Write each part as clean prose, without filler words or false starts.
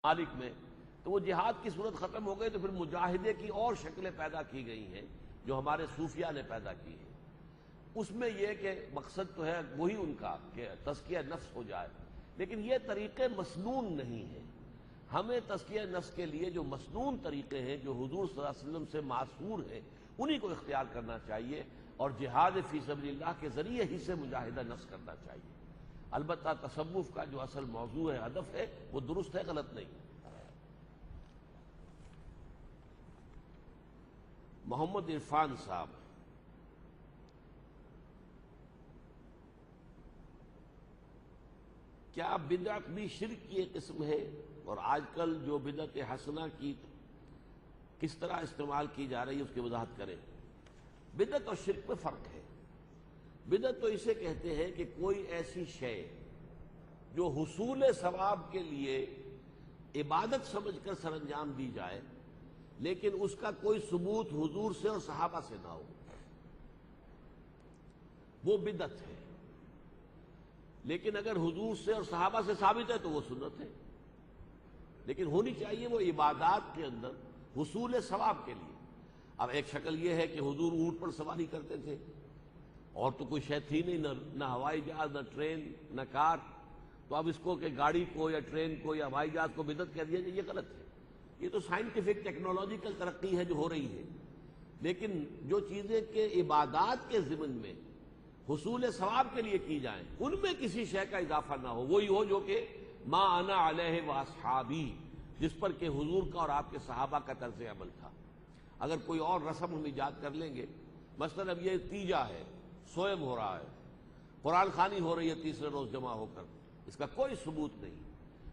مالک میں، تو وہ جہاد کی صورت ختم ہو گئی تو پھر مجاہدے کی اور شکلیں پیدا کی گئی ہیں جو ہمارے صوفیہ نے پیدا کی ہیں۔ اس میں یہ کہ مقصد تو ہے وہی ان کا کہ تزکیہ نفس ہو جائے، لیکن یہ طریقے مسنون نہیں ہیں۔ ہمیں تزکیہ نفس کے لیے جو مسنون طریقے ہیں جو حضور صلی اللہ علیہ وسلم سے ماثور ہیں انہی کو اختیار کرنا چاہیے، اور جہاد فی سبیل اللہ کے ذریعے ہی سے مجاہدہ نفس کرنا چاہیے۔ البتہ تصوف کا جو اصل موضوع ہے، ہدف ہے، وہ درست ہے، غلط نہیں۔ محمد عرفان صاحب، کیا بدعت بھی شرک کی ایک قسم ہے؟ اور آج کل جو بدعت حسنہ کی کس طرح استعمال کی جا رہی ہے اس کی وضاحت کریں۔ بدعت اور شرک میں فرق ہے۔ بدعت تو اسے کہتے ہیں کہ کوئی ایسی شے جو حصول ثواب کے لیے عبادت سمجھ کر سر انجام دی جائے لیکن اس کا کوئی ثبوت حضور سے اور صحابہ سے نہ ہو، وہ بدعت ہے۔ لیکن اگر حضور سے اور صحابہ سے ثابت ہے تو وہ سنت ہے، لیکن ہونی چاہیے وہ عبادات کے اندر حصول ثواب کے لیے۔ اب ایک شکل یہ ہے کہ حضور اونٹ پر سواری کرتے تھے اور تو کوئی شے تھی نہیں، نہ ہوائی جہاز، نہ ٹرین، نہ کار، تو اب اس کو کہ گاڑی کو یا ٹرین کو یا ہوائی جہاز کو بدعت کہہ دیا جائے، یہ غلط ہے۔ یہ تو سائنٹیفک ٹیکنالوجیکل ترقی ہے جو ہو رہی ہے، لیکن جو چیزیں کہ عبادات کے ضمن میں حصول ثواب کے لیے کی جائیں ان میں کسی شے کا اضافہ نہ ہو، وہی ہو جو کہ ما انا علیہ واصحابی، جس پر کہ حضور کا اور آپ کے صحابہ کا طرز عمل تھا۔ اگر کوئی اور رسم ہم ایجاد کر لیں گے، مثلا اب یہ تیجا ہے، سوئم ہو رہا ہے، قرآن خوانی ہو رہی ہے تیسرے روز جمع ہو کر، اس کا کوئی ثبوت نہیں،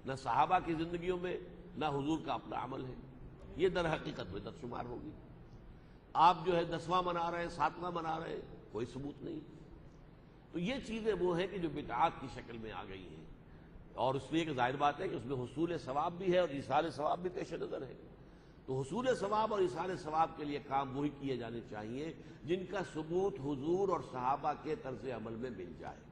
نہ صحابہ کی زندگیوں میں نہ حضور کا اپنا عمل ہے، یہ در حقیقت بدعت شمار ہوگی۔ آپ جو ہے 10واں منا رہے ہیں، 7واں منا رہے ہیں، کوئی ثبوت نہیں۔ تو یہ چیزیں وہ ہیں کہ جو بدعات کی شکل میں آ گئی ہیں، اور اس لیے کہ ظاہر بات ہے کہ اس میں حصول ثواب بھی ہے اور ایصال ثواب بھی پیش نظر ہے۔ تو حصول ثواب اور ایصال ثواب کے لیے کام وہی کیے جانے چاہیے جن کا ثبوت حضور اور صحابہ کے طرز عمل میں مل جائے۔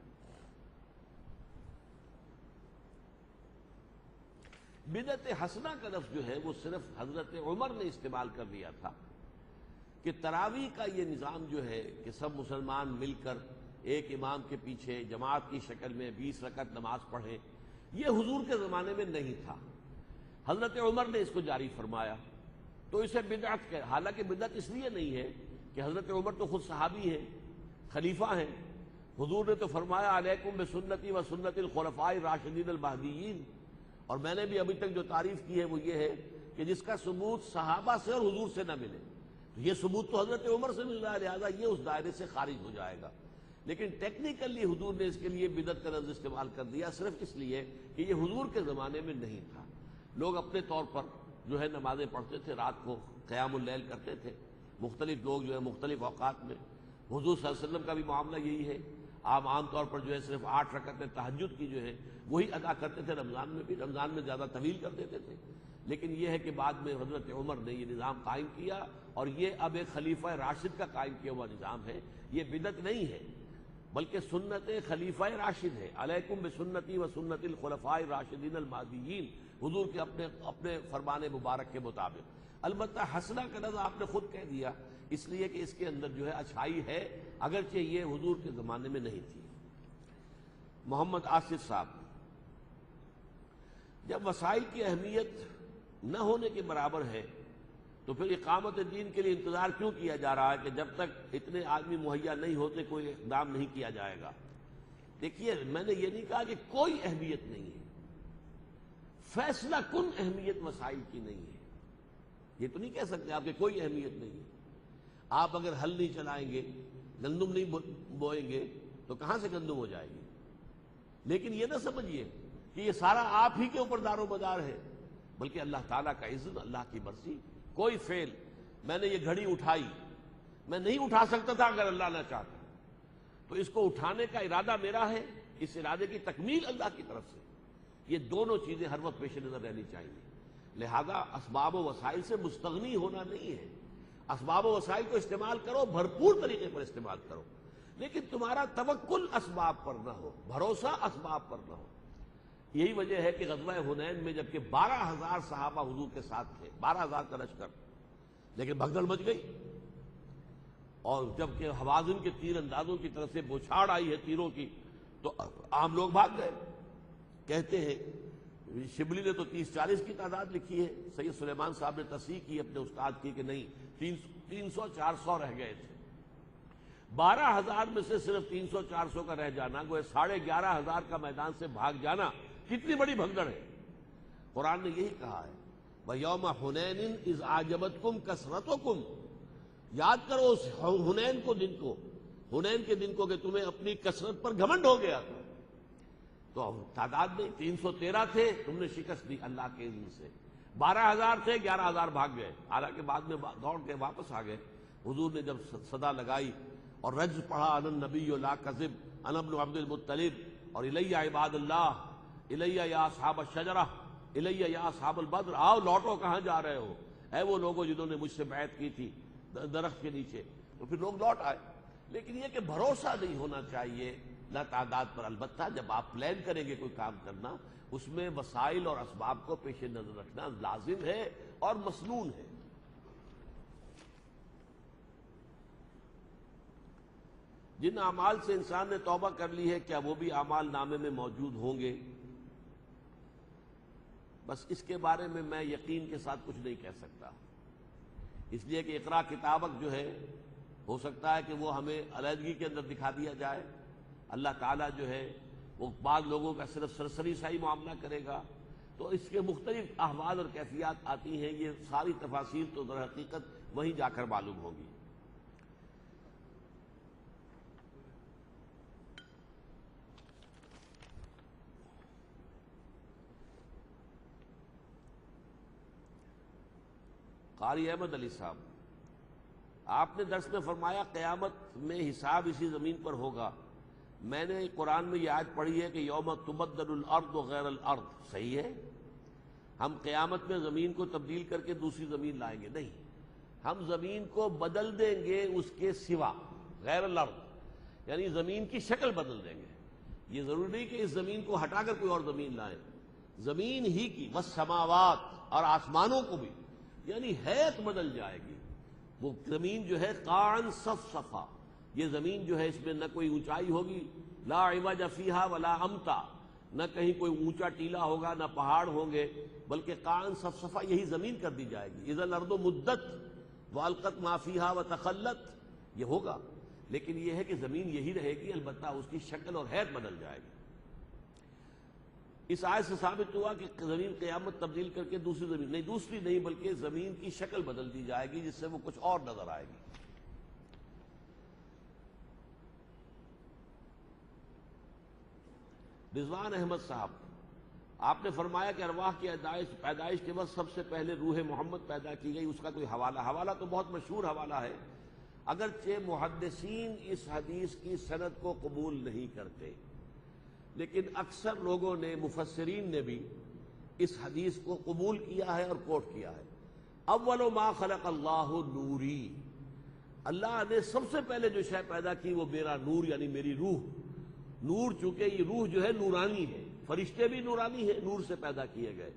بدعت حسنہ کا لفظ جو ہے وہ صرف حضرت عمر نے استعمال کر لیا تھا کہ تراویح کا یہ نظام جو ہے کہ سب مسلمان مل کر ایک امام کے پیچھے جماعت کی شکل میں 20 رکعت نماز پڑھیں، یہ حضور کے زمانے میں نہیں تھا۔ حضرت عمر نے اس کو جاری فرمایا تو اسے بدعت کہ حالانکہ بدعت اس لیے نہیں ہے کہ حضرت عمر تو خود صحابی ہیں، خلیفہ ہیں، حضور نے تو فرمایا علیکم بسنتی و سنت الخلفاء الراشدین المہدیین، اور میں نے بھی ابھی تک جو تعریف کی ہے وہ یہ ہے کہ جس کا ثبوت صحابہ سے اور حضور سے نہ ملے، تو یہ ثبوت تو حضرت عمر سے مل رہا ہے، لہذا یہ اس دائرے سے خارج ہو جائے گا۔ لیکن ٹیکنیکلی حضور نے اس کے لیے بدعت کا لفظ استعمال کر دیا صرف اس لیے کہ یہ حضور کے زمانے میں نہیں تھا۔ لوگ اپنے طور پر جو ہے نمازیں پڑھتے تھے، رات کو قیام اللیل کرتے تھے، مختلف لوگ جو ہے مختلف اوقات میں، حضور صلی اللہ علیہ وسلم کا بھی معاملہ یہی ہے۔ آپ عام طور پر جو ہے صرف 8 رکعتیں تہجد کی جو ہے وہی ادا کرتے تھے، رمضان میں بھی، رمضان میں زیادہ طویل کر دیتے تھے۔ لیکن یہ ہے کہ بعد میں حضرت عمر نے یہ نظام قائم کیا، اور یہ اب ایک خلیفہ راشد کا قائم کیا ہوا نظام ہے، یہ بدعت نہیں ہے بلکہ سنت خلیفہ راشد ہے۔ علیکم بسنتی و سنت الخلفاء الراشدین المہدیین، حضور کے اپنے فرمان مبارک کے مطابق۔ البتہ حسنہ کا لفظ آپ نے خود کہہ دیا اس لیے کہ اس کے اندر جو ہے اچھائی ہے، اگرچہ یہ حضور کے زمانے میں نہیں تھی۔ محمد آصف صاحب، جب وسائل کی اہمیت نہ ہونے کے برابر ہے تو پھر اقامت دین کے لیے انتظار کیوں کیا جا رہا ہے کہ جب تک اتنے آدمی مہیا نہیں ہوتے کوئی اقدام نہیں کیا جائے گا؟ دیکھیے، میں نے یہ نہیں کہا کہ کوئی اہمیت نہیں ہے، فیصلہ کن اہمیت وسائل کی نہیں ہے، یہ تو نہیں کہہ سکتے آپ کہ کوئی اہمیت نہیں ہے۔ آپ اگر ہل نہیں چلائیں گے، گندم نہیں بوئیں گے تو کہاں سے گندم ہو جائے گی؟ لیکن یہ نہ سمجھیے کہ یہ سارا آپ ہی کے اوپر دار و مدار ہے، بلکہ اللہ تعالیٰ کا اذن، اللہ کی مرضی۔ کوئی فعل، میں نے یہ گھڑی اٹھائی، میں نہیں اٹھا سکتا تھا اگر اللہ نہ چاہتا، تو اس کو اٹھانے کا ارادہ میرا ہے، اس ارادے کی تکمیل اللہ کی طرف سے، یہ دونوں چیزیں ہر وقت پیش نظر رہنی چاہیے۔ لہذا اسباب و وسائل سے مستغنی ہونا نہیں ہے، اسباب و وسائل کو استعمال کرو، بھرپور طریقے پر استعمال کرو، لیکن تمہارا توکل اسباب پر نہ ہو، بھروسہ اسباب پر نہ ہو۔ یہی وجہ ہے کہ غزوہ حنین میں جبکہ 12,000 صحابہ حضور کے ساتھ تھے، 12,000 کا لشکر، لیکن بھگدڑ مچ گئی، اور جبکہ حوازن کے تیر اندازوں کی طرف سے بوچھاڑ آئی ہے تیروں کی، تو عام لوگ بھاگ گئے۔ کہتے ہیں شبلی نے تو 30-40 کی تعداد لکھی ہے، سید سلیمان صاحب نے تصحیح کی اپنے استاد کی کہ نہیں 300-400 رہ گئے تھے۔ 12,000 میں سے صرف 300-400 کا رہ جانا، گویا 11,500 کا میدان سے بھاگ جانا کتنی بڑی بھگدڑ ہے۔ قرآن نے یہی کہا ہے وَيَوْمَ حُنَيْنٍ إِذْ أَعْجَبَتْكُمْ كَثْرَتُكُمْ، یاد کرو اس حنین کو، دن کو، حنین کے دن کو کہ تمہیں اپنی کثرت پر گھمنڈ ہو گیا تھا۔ تو تعداد میں 313 تھے، تم نے شکست دی اللہ کے اذن سے۔ 12,000 تھے، 11,000 بھاگ گئے، حالانکہ بعد میں دوڑ کے واپس آ گئے۔ حضور نے جب صدا لگائی اور رجز پڑھا انا النبی لا کذب انا ابن عبد المطلب، اور الیہ عباد اللہ، الیہ یا اصحاب الشجرہ، الیہ یا اصحاب البدر، آؤ لوٹو کہاں جا رہے ہو، اے وہ لوگوں جنہوں نے مجھ سے بیعت کی تھی درخت کے نیچے، تو پھر لوگ لوٹ آئے۔ لیکن یہ کہ بھروسہ نہیں ہونا چاہیے نہ تعداد پر، البتہ جب آپ پلان کریں گے کوئی کام کرنا، اس میں وسائل اور اسباب کو پیش نظر رکھنا لازم ہے اور مسنون ہے۔ جن اعمال سے انسان نے توبہ کر لی ہے کیا وہ بھی اعمال نامے میں موجود ہوں گے؟ بس اس کے بارے میں میں یقین کے ساتھ کچھ نہیں کہہ سکتا، اس لیے کہ اقرا کتابک جو ہے ہو سکتا ہے کہ وہ ہمیں علیحدگی کے اندر دکھا دیا جائے، اللہ تعالیٰ جو ہے وہ بعض لوگوں کا صرف سرسری سا ہی معاملہ کرے گا، تو اس کے مختلف احوال اور کیفیات آتی ہیں، یہ ساری تفاصیل تو در حقیقت وہیں جا کر معلوم ہوگی۔ قاری احمد علی صاحب، آپ نے درس میں فرمایا قیامت میں حساب اسی زمین پر ہوگا، میں نے قرآن میں یہ آیت پڑھی ہے کہ یوم تبدل الارض غیر الارض، صحیح ہے؟ ہم قیامت میں زمین کو تبدیل کر کے دوسری زمین لائیں گے؟ نہیں، ہم زمین کو بدل دیں گے اس کے سوا، غیر الارض یعنی زمین کی شکل بدل دیں گے۔ یہ ضروری نہیں کہ اس زمین کو ہٹا کر کوئی اور زمین لائیں، زمین ہی کی والسماوات، اور آسمانوں کو بھی، یعنی حیت بدل جائے گی۔ وہ زمین جو ہے قاعن صفصفا، یہ زمین جو ہے اس میں نہ کوئی اونچائی ہوگی، لا عوج فیہا ولا امتا، نہ کہیں کوئی اونچا ٹیلا ہوگا، نہ پہاڑ ہوں گے، بلکہ قاعن صفصفا یہی زمین کر دی جائے گی۔ اذا الارض مدت والقت ما فیہا وتخلت، یہ ہوگا، لیکن یہ ہے کہ زمین یہی رہے گی، البتہ اس کی شکل اور حیت بدل جائے گی۔ اس آیت سے ثابت ہوا کہ زمین قیامت تبدیل کر کے دوسری زمین، نہیں دوسری نہیں بلکہ زمین کی شکل بدل دی جائے گی، جس سے وہ کچھ اور نظر آئے گی۔ رضوان احمد صاحب، آپ نے فرمایا کہ ارواح کی پیدائش کے وقت سب سے پہلے روح محمد پیدا کی گئی، اس کا کوئی حوالہ تو بہت مشہور حوالہ ہے، اگرچہ محدثین اس حدیث کی سند کو قبول نہیں کرتے، لیکن اکثر لوگوں نے، مفسرین نے بھی اس حدیث کو قبول کیا ہے اور کوٹ کیا ہے۔ اول ما خلق اللہ نوری، اللہ نے سب سے پہلے جو شے پیدا کی وہ میرا نور، یعنی میری روح۔ نور چونکہ یہ روح جو ہے نورانی ہے، فرشتے بھی نورانی ہیں، نور سے پیدا کیے گئے،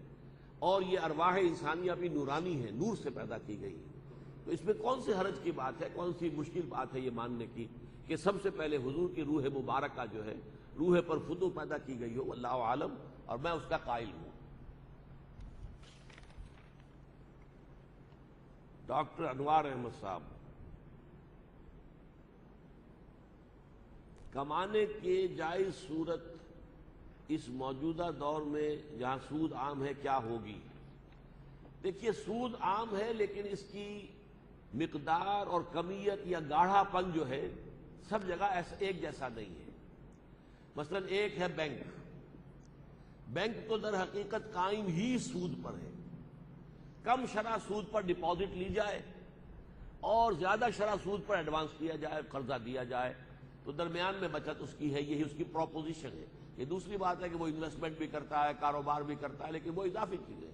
اور یہ ارواح انسانیہ بھی نورانی ہے، نور سے پیدا کی گئی ہے۔ تو اس میں کون سے حرج کی بات ہے، کون سی مشکل بات ہے یہ ماننے کی کہ سب سے پہلے حضور کی روح مبارکہ جو ہے، روح پر فتو پیدا کی گئی ہو، واللہ عالم، اور میں اس کا قائل ہوں۔ ڈاکٹر انوار احمد صاحب، کمانے کی جائز صورت اس موجودہ دور میں جہاں سود عام ہے کیا ہوگی؟ دیکھیے سود عام ہے، لیکن اس کی مقدار اور کمیت یا گاڑھا پن جو ہے سب جگہ ایک جیسا نہیں ہے۔ مثلا ایک ہے بینک، بینک تو در حقیقت قائم ہی سود پر ہے، کم شرح سود پر ڈپازٹ لی جائے اور زیادہ شرح سود پر ایڈوانس کیا جائے، قرضہ دیا جائے، تو درمیان میں بچت اس کی ہے، یہی اس کی پروپوزیشن ہے۔ یہ دوسری بات ہے کہ وہ انویسٹمنٹ بھی کرتا ہے، کاروبار بھی کرتا ہے، لیکن وہ اضافی چیزیں۔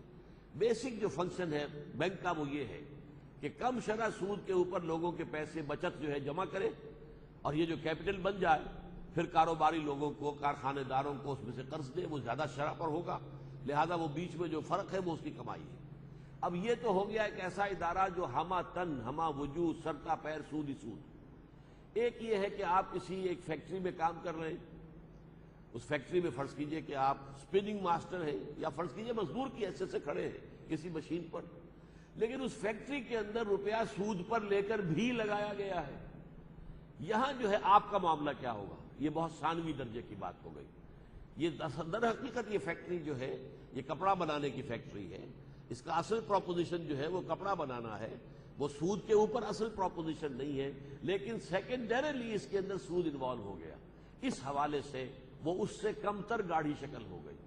بیسک جو فنکشن ہے بینک کا وہ یہ ہے کہ کم شرح سود کے اوپر لوگوں کے پیسے بچت جو ہے جمع کرے، اور یہ جو کیپٹل بن جائے پھر کاروباری لوگوں کو، کارخانے داروں کو اس میں سے قرض دے، وہ زیادہ شرح پر ہوگا، لہذا وہ بیچ میں جو فرق ہے وہ اس کی کمائی ہے۔ اب یہ تو ہو گیا ایک ایسا ادارہ جو ہمہ تن ہمہ وجود سرتا پیر سود ہی سود۔ ایک یہ ہے کہ آپ کسی ایک فیکٹری میں کام کر رہے ہیں، اس فیکٹری میں فرض کیجئے کہ آپ سپننگ ماسٹر ہیں، یا فرض کیجئے مزدور کی حیثیت سے کھڑے ہیں کسی مشین پر، لیکن اس فیکٹری کے اندر روپیہ سود پر لے کر بھی لگایا گیا ہے۔ یہاں جو ہے آپ کا معاملہ کیا ہوگا؟ یہ بہت ثانوی درجے کی بات ہو گئی۔ یہ در حقیقت یہ فیکٹری جو ہے یہ کپڑا بنانے کی فیکٹری ہے، اس کا اصل پروپوزیشن جو ہے وہ کپڑا بنانا ہے، وہ سود کے اوپر اصل پروپوزیشن نہیں ہے، لیکن سیکنڈریلی اس کے اندر سود انوالو ہو گیا، اس حوالے سے وہ اس سے کم تر گاڑھی شکل ہو گئی۔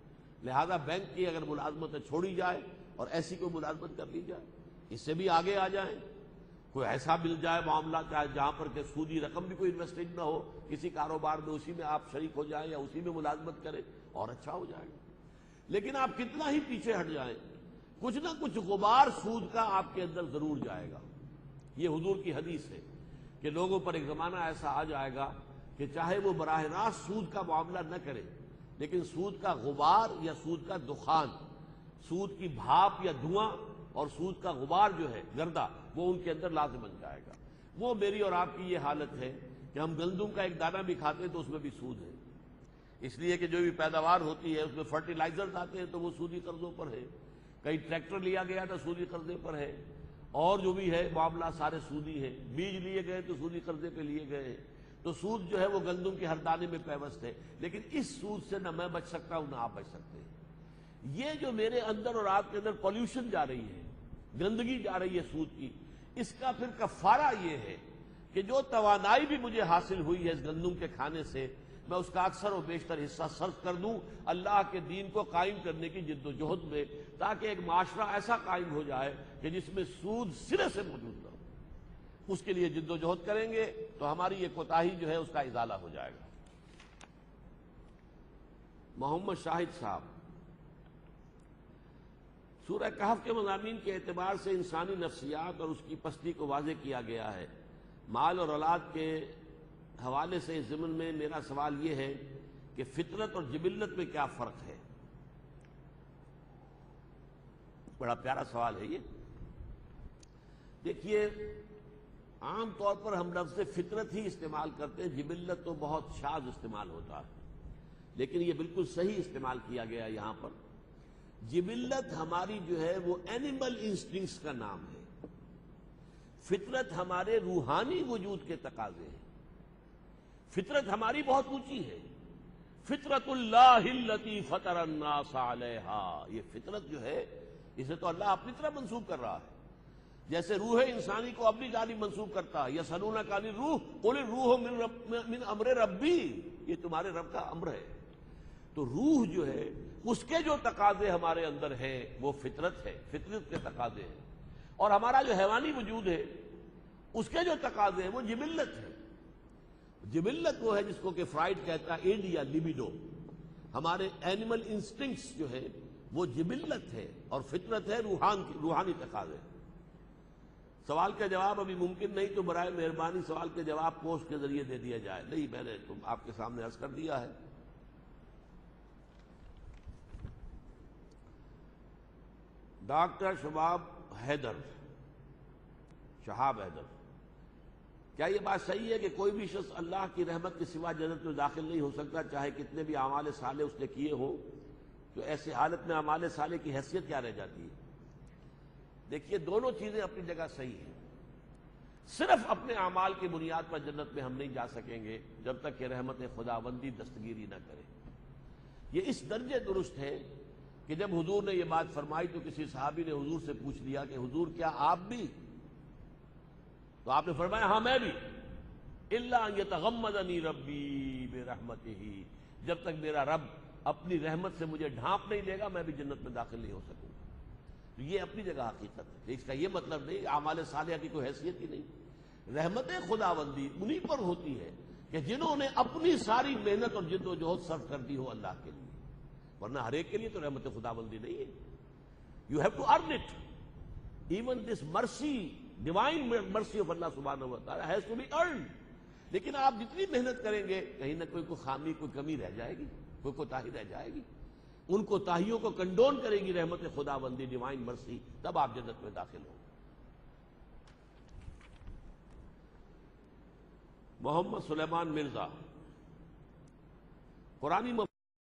لہذا بینک کی اگر ملازمت چھوڑی جائے اور ایسی کوئی ملازمت کر لی جائے، اس سے بھی آگے آ جائیں، کوئی ایسا مل جائے معاملہ چاہے جہاں پر کہ سودی رقم بھی کوئی انویسٹنگ نہ ہو، کسی کاروبار میں اسی میں آپ شریک ہو جائیں یا اسی میں ملازمت کریں، اور اچھا ہو جائے گا۔ لیکن آپ کتنا ہی پیچھے ہٹ جائیں، کچھ نہ کچھ غبار سود کا آپ کے اندر ضرور جائے گا۔ یہ حضور کی حدیث ہے کہ لوگوں پر ایک زمانہ ایسا آ جائے گا کہ چاہے وہ براہ راست سود کا معاملہ نہ کرے، لیکن سود کا غبار یا سود کا دخان، سود کی بھاپ یا دھواں اور سود کا غبار جو ہے گردہ، وہ ان کے اندر لازم بن جائے گا۔ وہ میری اور آپ کی یہ حالت ہے کہ ہم گندم کا ایک دانہ بھی کھاتے ہیں تو اس میں بھی سود ہے، اس لیے کہ جو بھی پیداوار ہوتی ہے اس میں فرٹیلائزرز آتے ہیں تو وہ سودی قرضوں پر ہے، کئی ٹریکٹر لیا گیا تو سودی قرضے پر ہے، اور جو بھی ہے معاملہ سارے سودی ہیں، بیج لیے گئے تو سودی قرضے پہ لیے گئے ہیں، تو سود جو ہے وہ گندم کے ہر دانے میں پیوست ہے۔ لیکن اس سود سے نہ میں بچ سکتا ہوں نہ آپ بچ سکتے ہیں۔ یہ جو میرے اندر اور آپ کے اندر پولیوشن جا رہی ہے، گندگی جا رہی ہے سود کی، اس کا پھر کفارہ یہ ہے کہ جو توانائی بھی مجھے حاصل ہوئی ہے اس گندم کے کھانے سے، میں اس کا اکثر و بیشتر حصہ صرف کر دوں اللہ کے دین کو قائم کرنے کی جد و جہد میں، تاکہ ایک معاشرہ ایسا قائم ہو جائے کہ جس میں سود سرے سے موجود نہ ہو۔ اس کے لیے جد و جہد کریں گے تو ہماری یہ کوتاہی جو ہے اس کا ازالہ ہو جائے گا۔ محمد شاہد صاحب، سورہ کہف کے مضامین کے اعتبار سے انسانی نفسیات اور اس کی پستی کو واضح کیا گیا ہے۔ مال اور اولاد کے حوالے سے اس ضمن میں میرا سوال یہ ہے کہ فطرت اور جبلت میں کیا فرق ہے؟ بڑا پیارا سوال ہے یہ۔ دیکھیے، عام طور پر ہم لفظ فطرت ہی استعمال کرتے ہیں، جبلت تو بہت شاذ استعمال ہوتا ہے، لیکن یہ بالکل صحیح استعمال کیا گیا یہاں پر۔ جبلت ہماری جو ہے وہ اینیمل انسٹنکٹس کا نام ہے، فطرت ہمارے روحانی وجود کے تقاضے ہیں۔ فطرت ہماری بہت اونچی ہے، فطرت اللہ التی فطر الناس علیہا، یہ فطرت جو ہے اسے تو اللہ اپنی طرح منسوب کر رہا ہے، جیسے روح انسانی کو اپنی جانب منسوب کرتا ہے۔ یسألونک عن الروح قل الروح من امر ربی، یہ تمہارے رب کا امر ہے۔ تو روح جو ہے اس کے جو تقاضے ہمارے اندر ہیں وہ فطرت ہے، فطرت کے تقاضے ہیں، اور ہمارا جو حیوانی وجود ہے اس کے جو تقاضے ہیں وہ جبلت ہے۔ جبلت وہ ہے جس کو کہ فرائڈ کہتا ہے ایڈ یا لیبیڈو، ہمارے اینیمل انسٹنکٹس جو ہے وہ جبلت ہے، اور فطرت ہے روحانی تقاضے۔ سوال کا جواب ابھی ممکن نہیں تو برائے مہربانی سوال کے جواب پوسٹ کے ذریعے دے دیا جائے۔ نہیں، میں نے تو آپ کے سامنے عرض کر دیا ہے۔ ڈاکٹر شہاب حیدر، کیا یہ بات صحیح ہے کہ کوئی بھی شخص اللہ کی رحمت کے سوا جنت میں داخل نہیں ہو سکتا چاہے کتنے بھی اعمال صالح اس نے کیے ہوں؟ تو ایسی حالت میں اعمال صالح کی حیثیت کیا رہ جاتی ہے؟ دیکھیے، دونوں چیزیں اپنی جگہ صحیح ہیں۔ صرف اپنے اعمال کی بنیاد پر جنت میں ہم نہیں جا سکیں گے جب تک کہ رحمت خداوندی دستگیری نہ کرے۔ یہ اس درجے درست ہے کہ جب حضور نے یہ بات فرمائی تو کسی صحابی نے حضور سے پوچھ لیا کہ حضور کیا آپ بھی؟ تو آپ نے فرمایا ہاں میں بھی، الا ان یتغمدنی ربی برحمتہ، جب تک میرا رب اپنی رحمت سے مجھے ڈھانپ نہیں لے گا میں بھی جنت میں داخل نہیں ہو سکوں گا۔ تو یہ اپنی جگہ حقیقت ہے، اس کا یہ مطلب نہیں اعمال صالحہ کی کوئی حیثیت ہی نہیں۔ رحمت خداوندی انہی پر ہوتی ہے کہ جنہوں نے اپنی ساری محنت اور جد و جہد صرف کر دی ہو اللہ کے لیے، ورنہ ہر ایک کے لیے تو رحمت خداوندی نہیں ہے۔ You have to earn it, even this mercy, divine mercy of اللہ سبحانہ و تعالی ہیز ٹو بی ارنڈ۔ لیکن آپ جتنی محنت کریں گے کہیں نہ کوئی خامی، کوئی کمی رہ جائے گی، کوئی کوتاہی رہ جائے گی. ان کوتاہیوں کو کنڈون کرے گی رحمت خداوندی، ڈیوائن مرسی، تب آپ جنت میں داخل ہوں. محمد سلیمان مرزا قرآنی